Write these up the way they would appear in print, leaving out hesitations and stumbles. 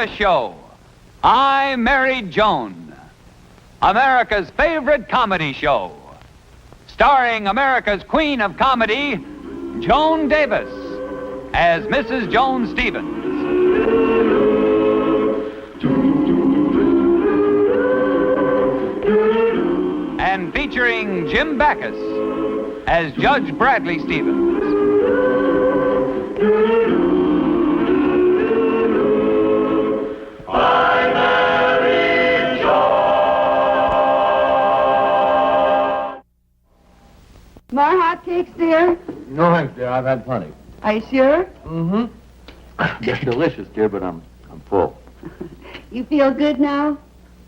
CBS show, I Married Joan, America's favorite comedy show, starring America's queen of comedy, Joan Davis, as Mrs. Joan Stevens. And featuring Jim Backus as Judge Bradley Stevens. I Married Joan. More hotcakes, dear? No, thanks, dear. I've had plenty. Are you sure? Mm-hmm. They're delicious, dear, but I'm full. You feel good now?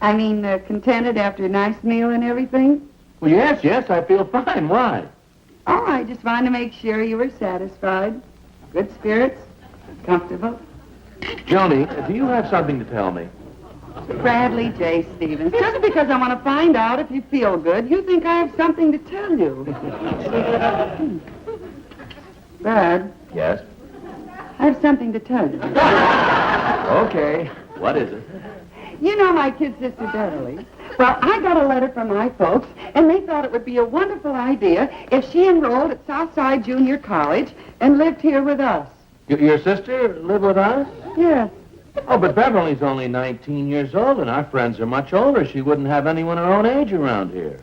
I mean, contented after a nice meal and everything? Well, yes, I feel fine. Why? Oh, I just wanted to make sure you were satisfied. Good spirits, comfortable. Joanie, do you have something to tell me? Bradley J. Stevens, just because I want to find out if you feel good, you think I have something to tell you. Brad, Yes? I have something to tell you. Okay. What is it? You know my kid sister, Beverly? Well, I got a letter from my folks, and they thought it would be a wonderful idea if she enrolled at Southside Junior College and lived here with us. Your sister live with us? Yes. Oh, but Beverly's only 19 years old, and our friends are much older. She wouldn't have anyone her own age around here.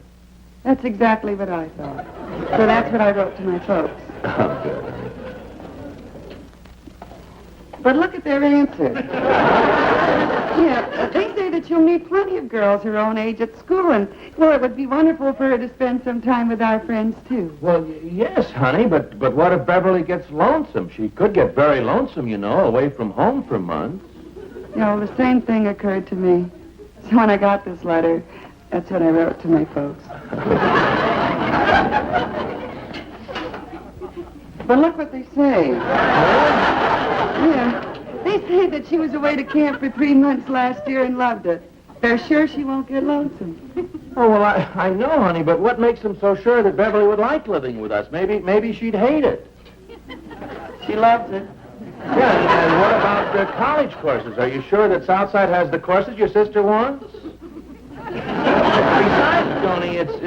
That's exactly what I thought. So that's what I wrote to my folks. Oh, good. But look at their answer. Yeah, they say that she'll meet plenty of girls her own age at school, and, well, it would be wonderful for her to spend some time with our friends, too. Well, yes, honey, but what if Beverly gets lonesome? She could get very lonesome, you know, away from home for months. You know, the same thing occurred to me. So when I got this letter, that's what I wrote to my folks. But look what they say. Yeah. They say that she was away to camp for 3 months last year and loved it. They're sure she won't get lonesome. Oh, well, I know, honey, but what makes them so sure that Beverly would like living with us? Maybe she'd hate it. She loves it. Yeah, and what about the college courses? Are you sure that Southside has the courses your sister wants? Besides, Joanie, it's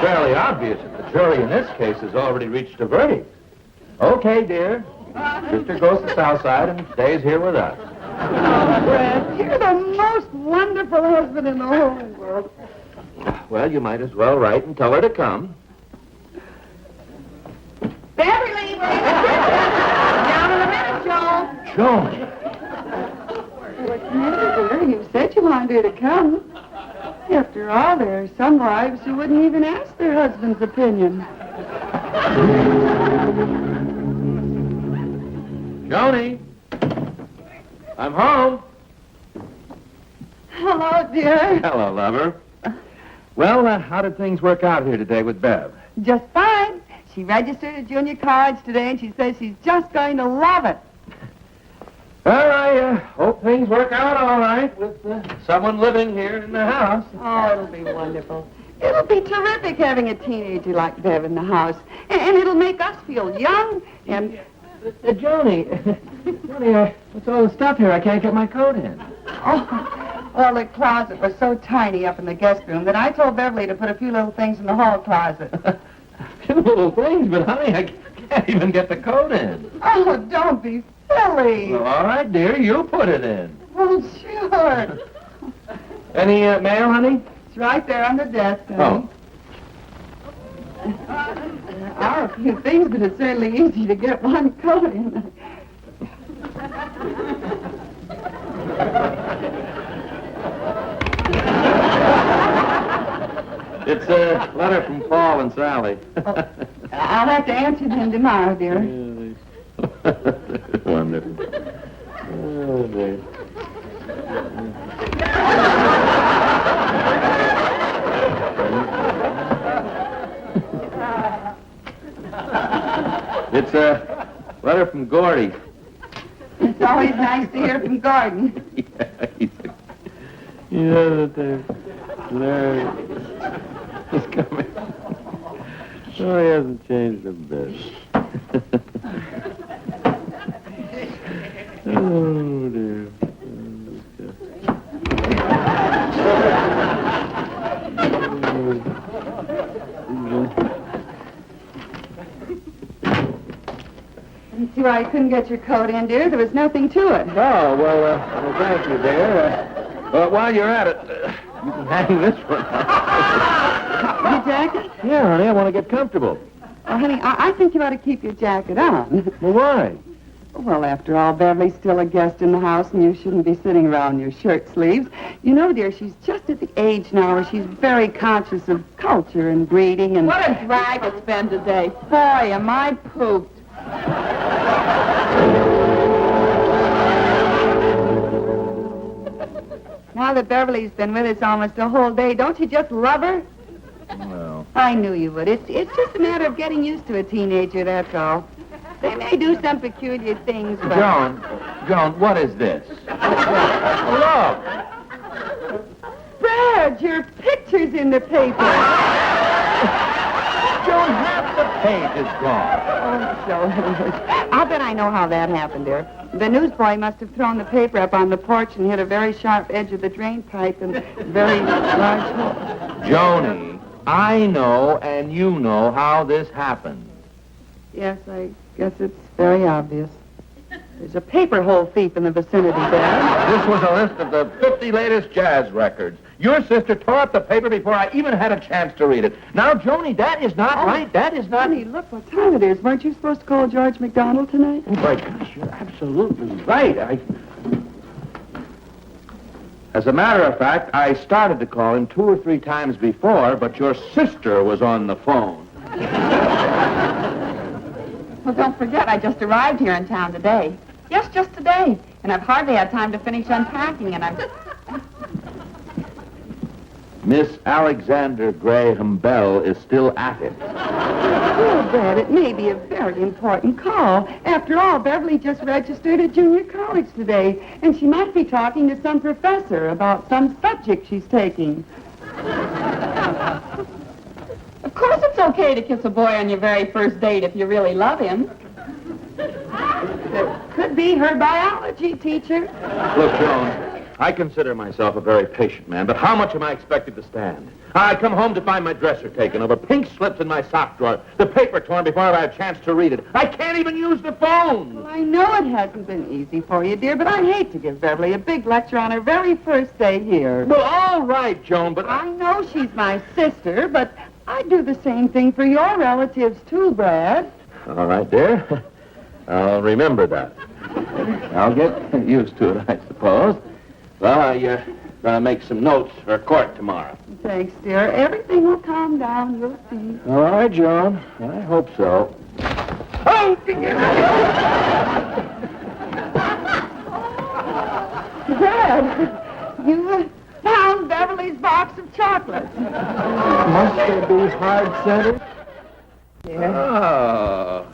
fairly obvious that the jury in this case has already reached a verdict. Okay, dear. Sister goes to Southside and stays here with us. Oh, Brad, you're the most wonderful husband in the whole world. Well, you might as well write and tell her to come. Beverly, down in a minute, Joan. Joanie! What's the matter, dear? You said you wanted her to come. After all, there are some wives who wouldn't even ask their husband's opinion. Joanie! I'm home. Hello, dear. Hello, lover. Well, how did things work out here today with Bev? Just fine. She registered at junior college today, and she says she's just going to love it. Well, I hope things work out all right with someone living here in the house. Oh, it'll be wonderful. It'll be terrific having a teenager like Bev in the house. And it'll make us feel young and... Joanie, what's all the stuff here? I can't get my coat in. Oh, well, the closet was so tiny up in the guest room that I told Beverly to put a few little things in the hall closet. A few little things, but honey, I can't even get the coat in. Oh, don't be silly. Well, all right, dear, you put it in. Oh, sure. Any mail, honey? It's right there on the desk, honey. Oh. There are a few things, but it's certainly easy to get one coat in. It's a letter from Paul and Sally. Oh, I'll have to answer them tomorrow, dear. Wonderful. Oh, dear. It's a letter from Gordy. It's always nice to hear from Gordon. He's coming. Oh, he hasn't changed a bit. Oh, dear. You see why I couldn't get your coat in, dear? There was nothing to it. Oh, well, thank you, dear. While you're at it, you can hang this one. Your jacket? Yeah, honey, I want to get comfortable. Oh, honey, I think you ought to keep your jacket on. Well, why? Well, after all, Beverly's still a guest in the house, and you shouldn't be sitting around in your shirt sleeves. You know, dear, she's just at the age now where she's very conscious of culture and breeding and... What a drag it's been today. Boy, am I pooped. Now that Beverly's been with us almost the whole day, don't you just love her? Well... I knew you would. It's just a matter of getting used to a teenager, that's all. They may do some peculiar things, but... Joan, what is this? Look! Brad, your picture's in the paper. Joan, half the page is gone. Oh, so I'll bet I know how that happened, dear. The newsboy must have thrown the paper up on the porch and hit a very sharp edge of the drain pipe and a very large hole. Joanie, I know and you know how this happened. Yes, I guess it's very obvious. There's a paper hole thief in the vicinity, Dad. This was a list of the 50 latest jazz records. Your sister tore up the paper before I even had a chance to read it. Now, Joanie, that is not right. That is not... Honey, look what time it is. Weren't you supposed to call George McDonald tonight? Oh, my gosh, you're absolutely right. As a matter of fact, I started to call him 2 or 3 times before, but your sister was on the phone. Well, don't forget, I just arrived here in town today. Yes, just today. And I've hardly had time to finish unpacking, and I'm... Miss Alexander Graham Bell is still at it. Well, Brad, it may be a very important call. After all, Beverly just registered at junior college today, and she might be talking to some professor about some subject she's taking. Of course it's okay to kiss a boy on your very first date if you really love him. That could be her biology teacher. Look, Joan, I consider myself a very patient man, but how much am I expected to stand? I come home to find my dresser taken over, pink slips in my sock drawer, the paper torn before I had a chance to read it. I can't even use the phone. Well, I know it hasn't been easy for you, dear, but I hate to give Beverly a big lecture on her very first day here. Well, all right, Joan, but I know she's my sister, but I'd do the same thing for your relatives, too, Brad. All right, dear. I'll remember that. I'll get used to it, I suppose. Well, I'm going to make some notes for court tomorrow. Thanks, dear. Everything will calm down, you'll see. All right, Joan. I hope so. Oh! Brad, you found Beverly's box of chocolates. Must they be hard-centered? Yeah. Oh.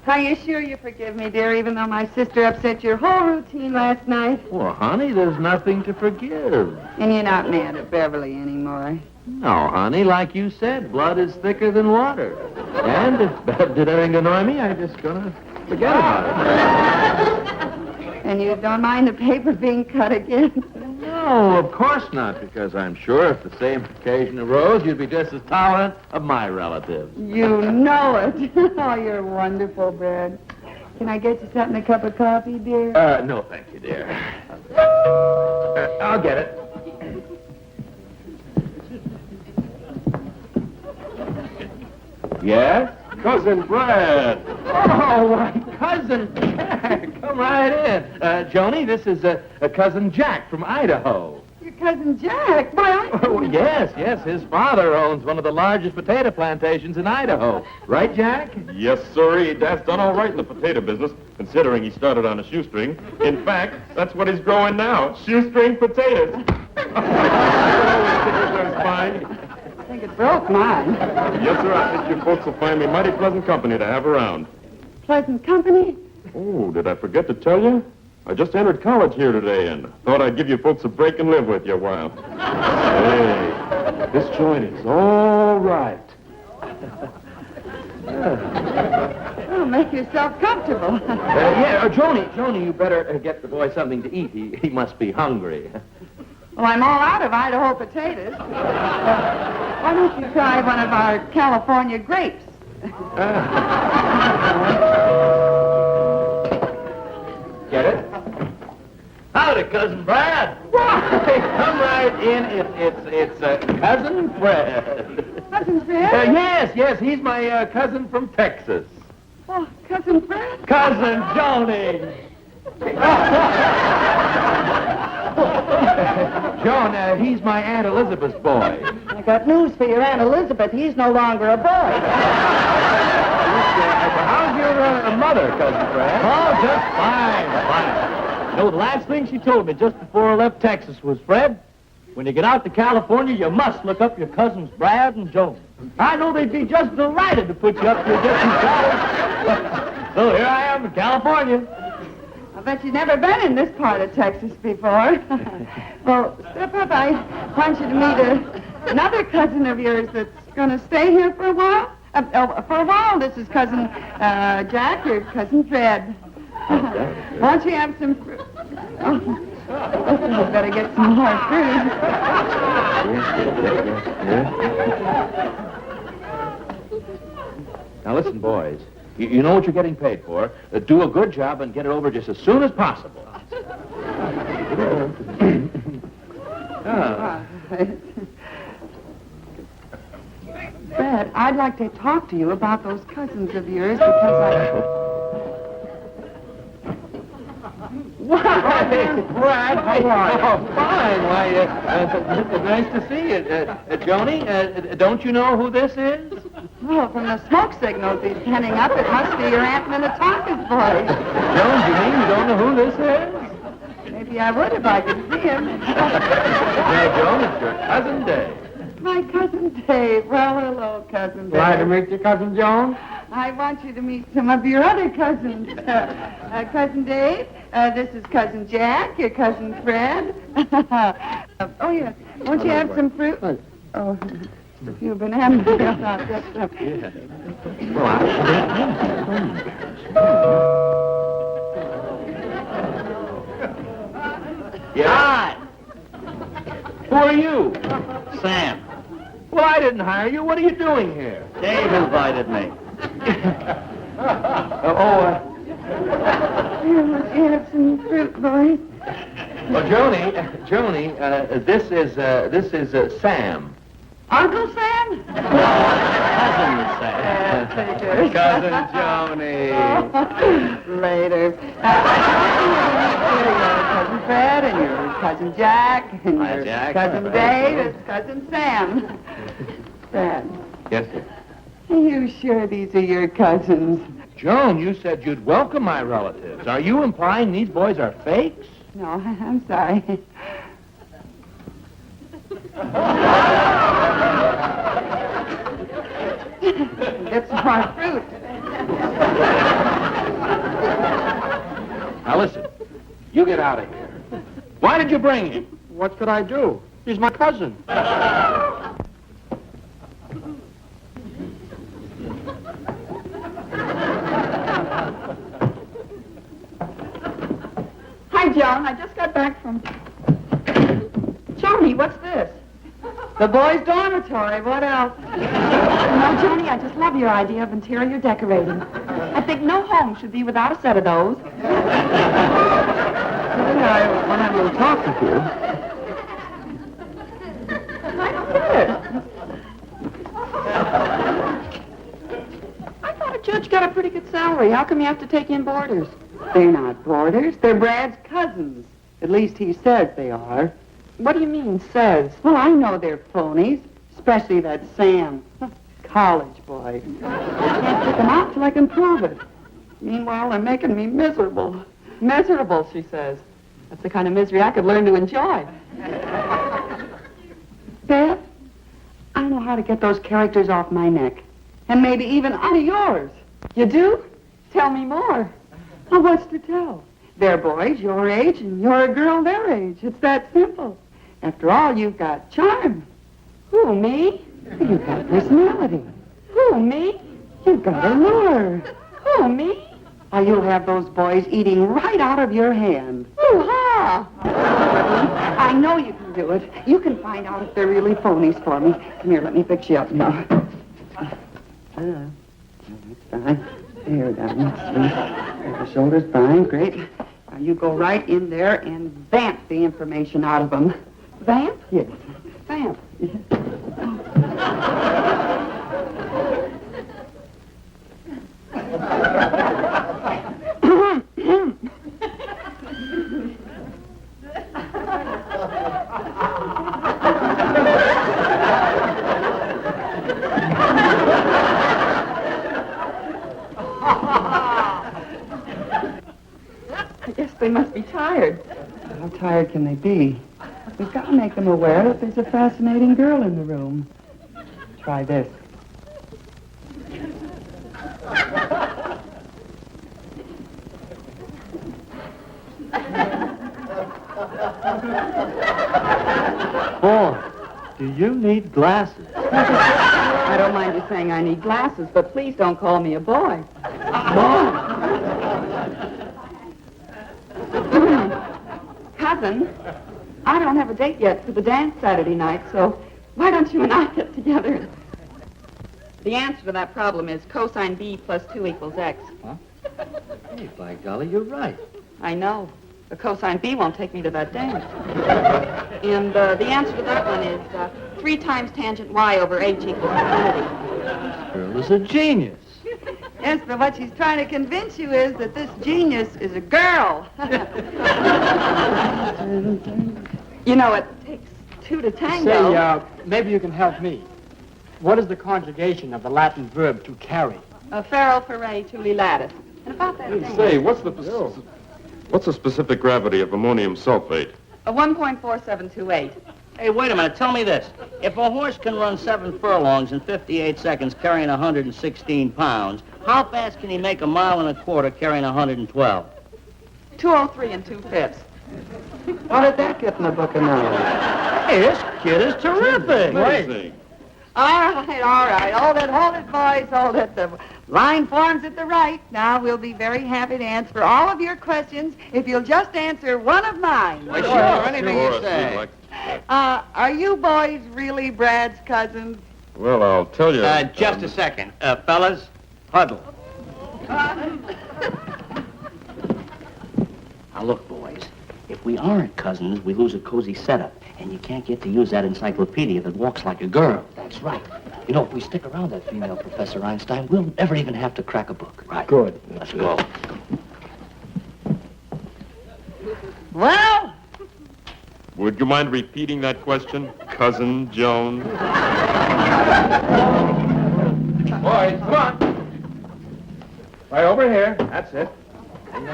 Are you sure you forgive me, dear, even though my sister upset your whole routine last night? Well, honey, there's nothing to forgive. And you're not mad at Beverly anymore? No, honey, like you said, blood is thicker than water. And if Bev did anything to annoy me, I'm just going to forget about it. And you don't mind the paper being cut again? No, of course not, because I'm sure if the same occasion arose, you'd be just as tolerant of my relatives. You know it. Oh, you're wonderful, Brad. Can I get you something, a cup of coffee, dear? No, thank you, dear. I'll get it. Yes? Cousin Brad. Oh, my cousin Jack. Come right in. Joanie, this is cousin Jack from Idaho. Your cousin Jack? Why, Oh, yes. His father owns one of the largest potato plantations in Idaho. Right, Jack? Yes, sirree. Dad's done all right in the potato business, considering he started on a shoestring. In fact, that's what he's growing now, shoestring potatoes. That's fine. I think it broke mine. Yes, sir. I think you folks will find me mighty pleasant company to have around. Pleasant company? Oh, did I forget to tell you? I just entered college here today and thought I'd give you folks a break and live with you a while. Hey, this joint is all right. Well, make yourself comfortable. Joanie, you better get the boy something to eat. He must be hungry. Well, I'm all out of Idaho potatoes. Why don't you try one of our California grapes? Get it? Howdy, Cousin Brad. Why, come right in. It's Cousin Fred. Cousin Fred? Yes, he's my cousin from Texas. Oh, Cousin Fred? Cousin Joanie. Joan, he's my Aunt Elizabeth's boy. I got news for your Aunt Elizabeth. He's no longer a boy. How's your mother, Cousin Fred? Oh, just fine. You know, the last thing she told me just before I left Texas was, Fred, when you get out to California, you must look up your cousins Brad and Joan. I know they'd be just delighted to put you up to get some flowers. So here I am in California. I bet you've never been in this part of Texas before. Well, step up. I want you to meet another cousin of yours that's going to stay here for a while. This is Cousin Jack, your Cousin Fred. Why don't you have some fruit? Oh, I better get some more fruit. Now listen, boys. You know what you're getting paid for. Do a good job and get it over just as soon as possible. Fred, I'd like to talk to you about those cousins of yours because Why, Brad, how are you? Oh, fine. Why, nice to see you. Joanie, don't you know who this is? Well, from the smoke signals he's sending up, it must be your Aunt Minnetonka's boy. Joan, you mean you don't know who this is? Maybe I would if I could see him. Now, Joan, it's your cousin Dave. My cousin Dave. Well, hello, Cousin Dave. Glad to meet you, Cousin Joan. I want you to meet some of your other cousins. Cousin Dave, this is Cousin Jack, your Cousin Fred. Oh, yeah. Won't you have some fruit? Oh, a few bananas. Hi. Who are you? Sam. Well, I didn't hire you. What are you doing here? Dave invited me. Here, let's have some fruit, boys. Well, Joanie, this is Sam. Uncle Sam? Cousin Sam. Cousin Joanie. Later. Your Cousin Fred and your Cousin Jack and Hi, your Jack. Cousin Dave and Cousin Sam. Fred, Yes, sir. are you sure these are your cousins? Joan, you said you'd welcome my relatives. Are you implying these boys are fakes? No, I'm sorry. Get some more fruit. Now listen, you get out of here. Why did you bring him? What could I do? He's my cousin. Hi, Joan. I just got back from... Joanie, what's this? The boys' dormitory. What else? No, Joanie, I just love your idea of interior decorating. I think no home should be without a set of those. I will talk with you. I thought a judge got a pretty good salary. How come you have to take in boarders? They're not boarders. They're Brad's cousins. At least he says they are. What do you mean, says? Well, I know they're phonies, especially that Sam. College boy. I can't pick them out till I can prove it. Meanwhile, they're making me miserable. Miserable, she says. That's the kind of misery I could learn to enjoy. Dad, I know how to get those characters off my neck. And maybe even out of yours. You do? Tell me more. Well, what's to tell? They're boys your age, and you're a girl their age. It's that simple. After all, you've got charm. Who, me? You've got personality. Who, me? You've got allure. Who, Oh, me? You'll have those boys eating right out of your hand. Hoo-ha! I know you can do it. You can find out if they're really phonies for me. Come here, let me fix you up now. That's fine. There, down. The shoulders, fine, great. Now you go right in there and vamp the information out of them. Vamp? Yes. Vamp. I guess they must be tired. How tired can they be? We've got to make them aware that there's a fascinating girl in the room. Try this. Boy, do you need glasses? I don't mind you saying I need glasses, but please don't call me a boy. Cousin, I don't have a date yet for the dance Saturday night, so why don't you and I get together? The answer to that problem is cosine B plus 2 equals X. Huh? Hey, by golly, you're right. I know. The cosine B won't take me to that dance. And the answer to that one is 3 times tangent Y over H equals infinity. This girl is a genius. Yes, but what she's trying to convince you is that this genius is a girl. You know, it takes 2 to tango. Say, maybe you can help me. What is the conjugation of the Latin verb to carry? Ferro, ferre, tuli, lattice. And about that thing. Say, what's the specific gravity of ammonium sulfate? 1.4728. Hey, wait a minute. Tell me this. If a horse can run 7 furlongs in 58 seconds carrying 116 pounds, how fast can he make 1.25 miles carrying 112? 203 and 2/5. How did that get in the book of knowledge? Hey, this kid is terrific. Amazing. All right. Hold it, boys, hold it. The line forms at the right. Now, we'll be very happy to answer all of your questions if you'll just answer one of mine. Well, sure, anything you Sure, say. we'd like- Are you boys really Brad's cousins? Well, I'll tell you. Just a second. Fellas, huddle. Now, look, boys. If we aren't cousins, we lose a cozy setup. And you can't get to use that encyclopedia that walks like a girl. That's right. You know, if we stick around that female Professor Einstein, we'll never even have to crack a book. Right. Good. Let's go. Well, Would you mind repeating that question, Cousin Joan? Boys, come on. Right over here. That's it. You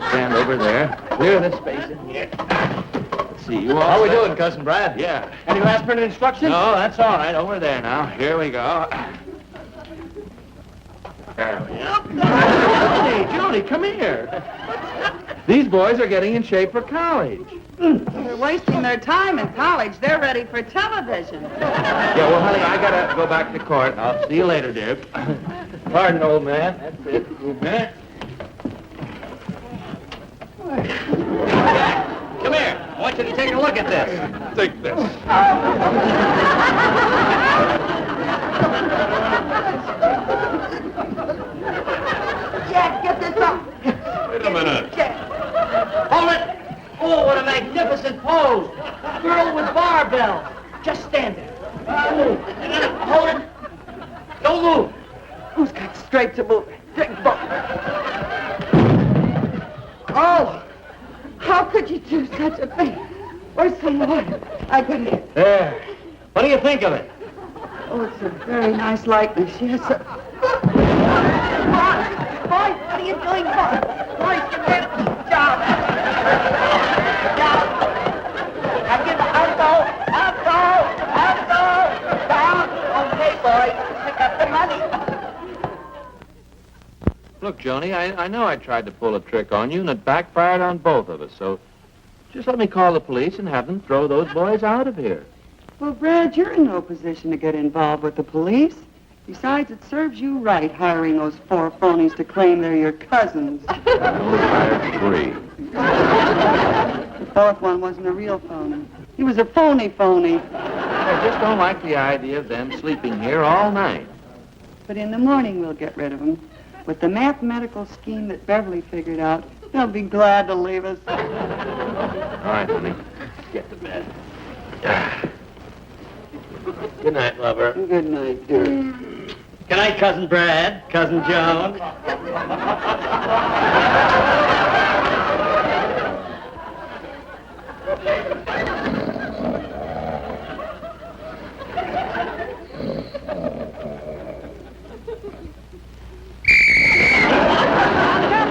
stand over there. Clear the space in here. Let's see, you all How we set? doing, Cousin Brad? Yeah. Any last minute instructions? No, that's all right. Over there now. Here we go. There we go. Joanie, come here. These boys are getting in shape for college. they're wasting their time in college. They're ready for television. Yeah, well, honey, I gotta go back to court. I'll see you later, dear. Pardon, old man. That's it. Move back. Come here. I want you to take a look at this. Take this. Jack, get this up. Wait a minute. Hold it. Oh, what a magnificent pose. Girl with barbell. Just stand there. Hold it. Don't move. Who's got straight to move? Oh, how could you do such a thing? Where's some water? I couldn't. There. What do you think of it? Oh, it's a very nice likeness. Yes, sir. Boys, what are you doing, boys? Boys, get rid of the job. Down. Now give it. I'll go. Down. Okay, boys, pick up the money. Look, Joanie, I know I tried to pull a trick on you, and it backfired on both of us, so just let me call the police and have them throw those boys out of here. Well, Brad, you're in no position to get involved with the police. Besides, it serves you right hiring those 4 phonies to claim they're your cousins. Hired 3. The 4th one wasn't a real phony. He was a phony. I just don't like the idea of them sleeping here all night. But in the morning, we'll get rid of them. With the mathematical scheme that Beverly figured out, they'll be glad to leave us. All right, honey. Get to bed. Good night, lover. Good night, dear. Good night, Cousin Brad, Cousin Joan.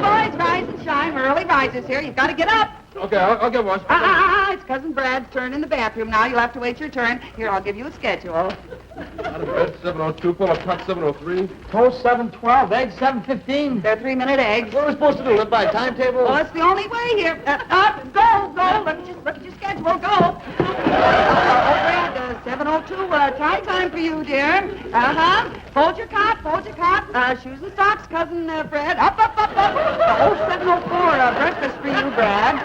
Boys, rise and shine. Early risers here. You've got to get up. Okay, I'll get one. It's Cousin Brad's turn in the bathroom now. You'll have to wait your turn. Here, I'll give you a schedule. Bread 702, pull a cut 703. Toast 712, eggs 715. They're 3-minute eggs. What are we supposed to do, live by a timetable? Well, it's the only way here. Go. Look at your schedule. Go. Brad, 702, tie time for you, dear. Fold your cot. Shoes and socks, Cousin Fred. Up. 704, breakfast for you, Brad.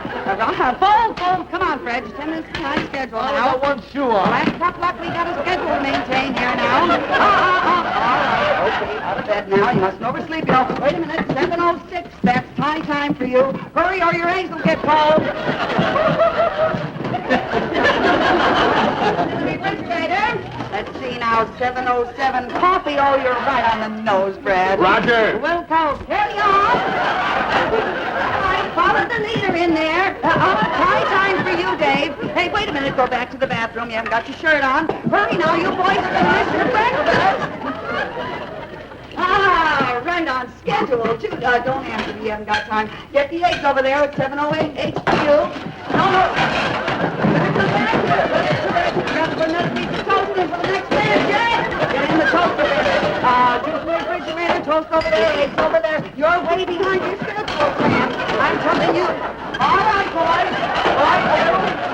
Fold. Come on, Fred. Just 10 minutes behind schedule now. I got one shoe on. Last tough luck, we got a schedule to maintain here now. All right. Okay, out of bed now. You mustn't oversleep, you know. Wait a minute. 706. That's tie time for you. Hurry or your eggs will get cold. The refrigerator. Let's see now. 707. Coffee. Oh, you're right on the nose, Brad. Roger. Well, cold. Carry on. Follow the leader in there. Tie time for you, Dave. Hey, wait a minute. Go back to the bathroom. You haven't got your shirt on. Hurry now. You boys are going to miss your breakfast. Right on schedule, too. Don't answer me. You haven't got time. Get the eggs over there at 708 HQ. No. Better come back here. Got to put another piece of toast in for the next man, Jack. Get in the toaster there. Juice in the refrigerator. Toast over there. Eggs over there. You're way behind your schedule, Sam. I'm telling you. All right, boys.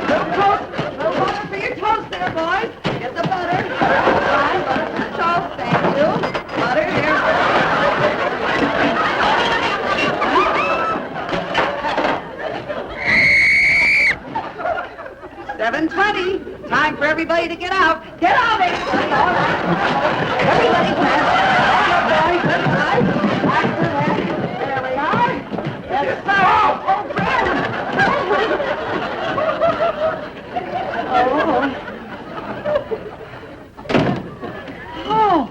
Little toast. Little butter for your toast there, boys. Get the butter. Fine, butter for the toast. Thank you. Butter here. 7:20. Time for everybody to get out. Get out, everybody. All right. Everybody, fast. After that. There we are. That's Oh.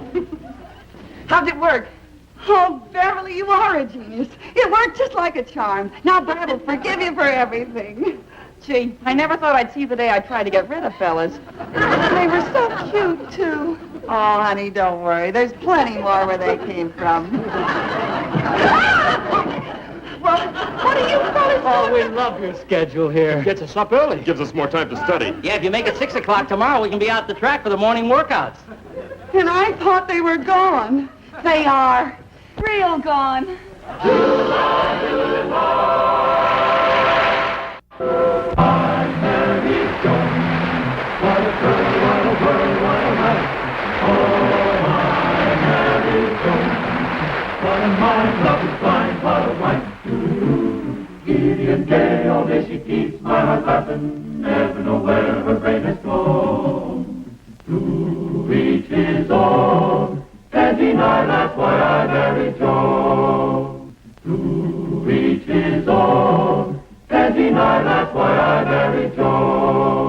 How'd it work? Oh, Beverly, you are a genius. It worked just like a charm. Now, Brad will forgive you for everything. Gee, I never thought I'd see the day I tried to get rid of fellas. They were so cute, too. Oh, honey, don't worry. There's plenty more where they came from. Well, what are you fellas doing? Oh, we love your schedule here. Gets us up early. Gives us more time to study. Yeah, if you make it 6 o'clock tomorrow, we can be out the track for the morning workouts. And I thought they were gone. They are. Real gone. Giddy and gay, all day she keeps my heart laughing, never know where her brain has gone. To each his own, can't deny that's why I married Joan. To each his own, can't deny that's why I married Joan.